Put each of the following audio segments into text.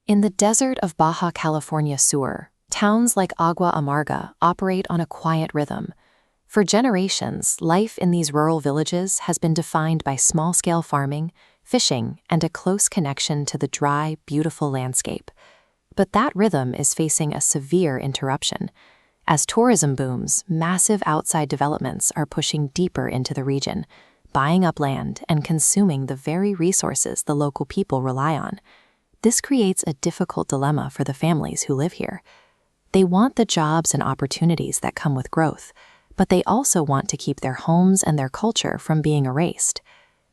In the desert of Baja California Sur, towns like Agua Amarga operate on a quiet rhythm. For generations, life in these rural villages has been defined by small-scale farming, fishing, and a close connection to the dry, beautiful landscape. But that rhythm is facing a severe interruption. As tourism booms, massive outside developments are pushing deeper into the region, buying up land and consuming the very resources the local people rely on. This creates a difficult dilemma for the families who live here. They want the jobs and opportunities that come with growth, but they also want to keep their homes and their culture from being erased.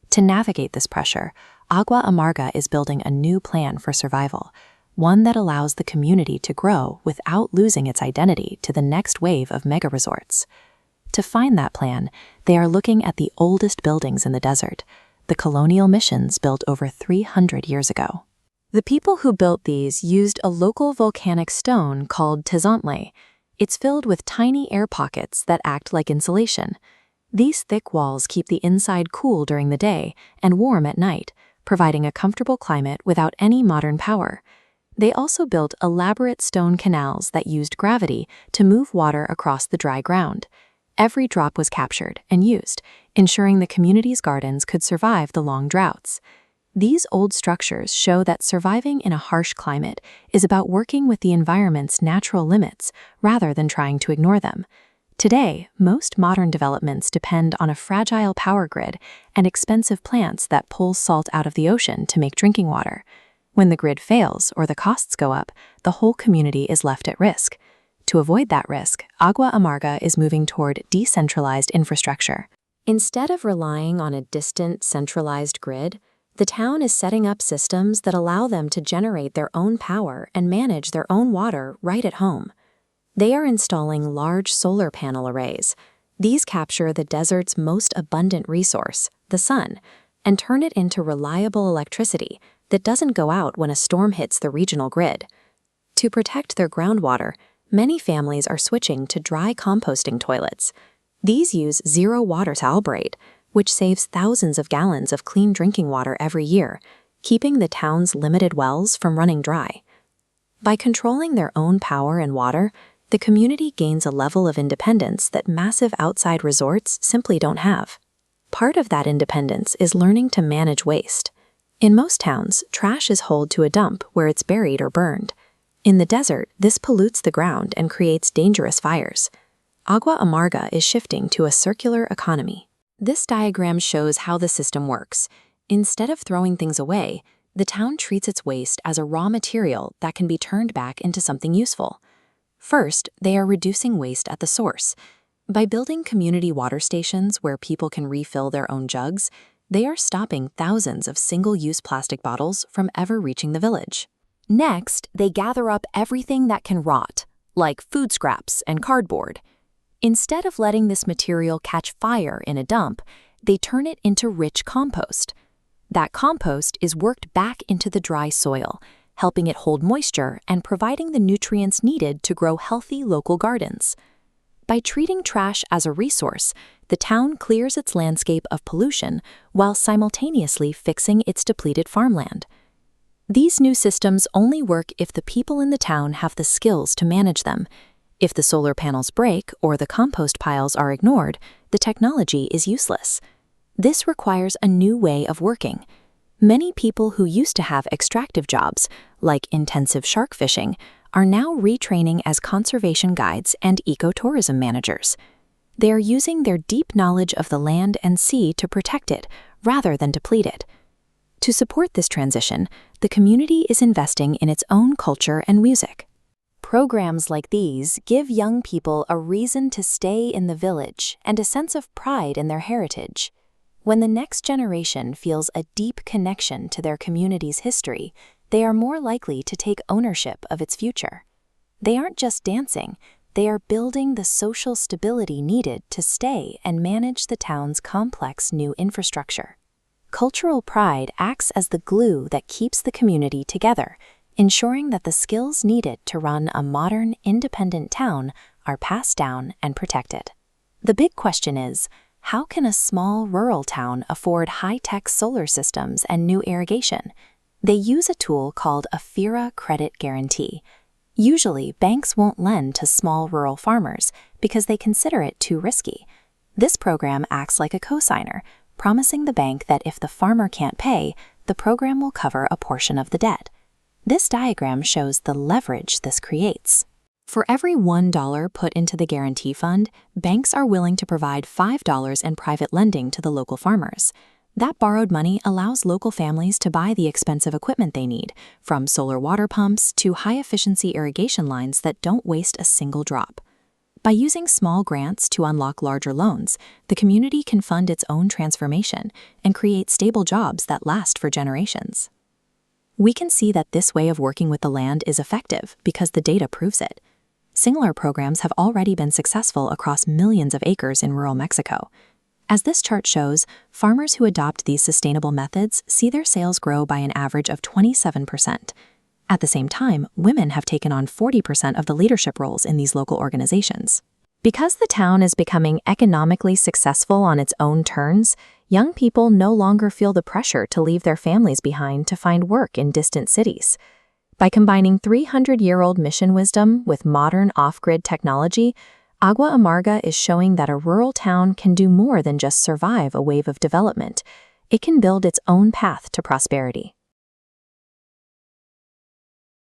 To navigate this pressure, Agua Amarga is building a new plan for survival, one that allows the community to grow without losing its identity to the next wave of mega resorts. To find that plan, they are looking at the oldest buildings in the desert, the colonial missions built over 300 years ago. The people who built these used a local volcanic stone called tezontle. It's filled with tiny air pockets that act like insulation. These thick walls keep the inside cool during the day and warm at night, providing a comfortable climate without any modern power. They also built elaborate stone canals that used gravity to move water across the dry ground. Every drop was captured and used, ensuring the community's gardens could survive the long droughts. These old structures show that surviving in a harsh climate is about working with the environment's natural limits rather than trying to ignore them. Today, most modern developments depend on a fragile power grid and expensive plants that pull salt out of the ocean to make drinking water. When the grid fails or the costs go up, the whole community is left at risk. To avoid that risk, Agua Amarga is moving toward decentralized infrastructure. Instead of relying on a distant, centralized grid, the town is setting up systems that allow them to generate their own power and manage their own water right at home. They are installing large solar panel arrays. These capture the desert's most abundant resource, the sun, and turn it into reliable electricity that doesn't go out when a storm hits the regional grid. To protect their groundwater, many families are switching to dry composting toilets. These use zero water to alborate, which saves thousands of gallons of clean drinking water every year, keeping the town's limited wells from running dry. By controlling their own power and water, the community gains a level of independence that massive outside resorts simply don't have. Part of that independence is learning to manage waste. In most towns, trash is hauled to a dump where it's buried or burned. In the desert, this pollutes the ground and creates dangerous fires. Agua Amarga is shifting to a circular economy. This diagram shows how the system works. Instead of throwing things away, the town treats its waste as a raw material that can be turned back into something useful. First, they are reducing waste at the source. By building community water stations where people can refill their own jugs, they are stopping thousands of single-use plastic bottles from ever reaching the village. Next, they gather up everything that can rot, like food scraps and cardboard. Instead of letting this material catch fire in a dump, they turn it into rich compost. That compost is worked back into the dry soil, helping it hold moisture and providing the nutrients needed to grow healthy local gardens. By treating trash as a resource, the town clears its landscape of pollution while simultaneously fixing its depleted farmland. These new systems only work if the people in the town have the skills to manage them. If the solar panels break or the compost piles are ignored, the technology is useless. This requires a new way of working. Many people who used to have extractive jobs, like intensive shark fishing, are now retraining as conservation guides and ecotourism managers. They are using their deep knowledge of the land and sea to protect it, rather than deplete it. To support this transition, the community is investing in its own culture and music. Programs like these give young people a reason to stay in the village and a sense of pride in their heritage. When the next generation feels a deep connection to their community's history, they are more likely to take ownership of its future. They aren't just dancing, they are building the social stability needed to stay and manage the town's complex new infrastructure. Cultural pride acts as the glue that keeps the community together, ensuring that the skills needed to run a modern, independent town are passed down and protected. The big question is, how can a small rural town afford high-tech solar systems and new irrigation? They use a tool called a FIRA credit guarantee. Usually, banks won't lend to small rural farmers because they consider it too risky. This program acts like a cosigner, promising the bank that if the farmer can't pay, the program will cover a portion of the debt. This diagram shows the leverage this creates. For every $1 put into the guarantee fund, banks are willing to provide $5 in private lending to the local farmers. That borrowed money allows local families to buy the expensive equipment they need, from solar water pumps to high-efficiency irrigation lines that don't waste a single drop. By using small grants to unlock larger loans, the community can fund its own transformation and create stable jobs that last for generations. We can see that this way of working with the land is effective because the data proves it. Similar programs have already been successful across millions of acres in rural Mexico. As this chart shows, farmers who adopt these sustainable methods see their sales grow by an average of 27%. At the same time, women have taken on 40% of the leadership roles in these local organizations. Because the town is becoming economically successful on its own terms, young people no longer feel the pressure to leave their families behind to find work in distant cities. By combining 300-year-old mission wisdom with modern off-grid technology, Agua Amarga is showing that a rural town can do more than just survive a wave of development. It can build its own path to prosperity.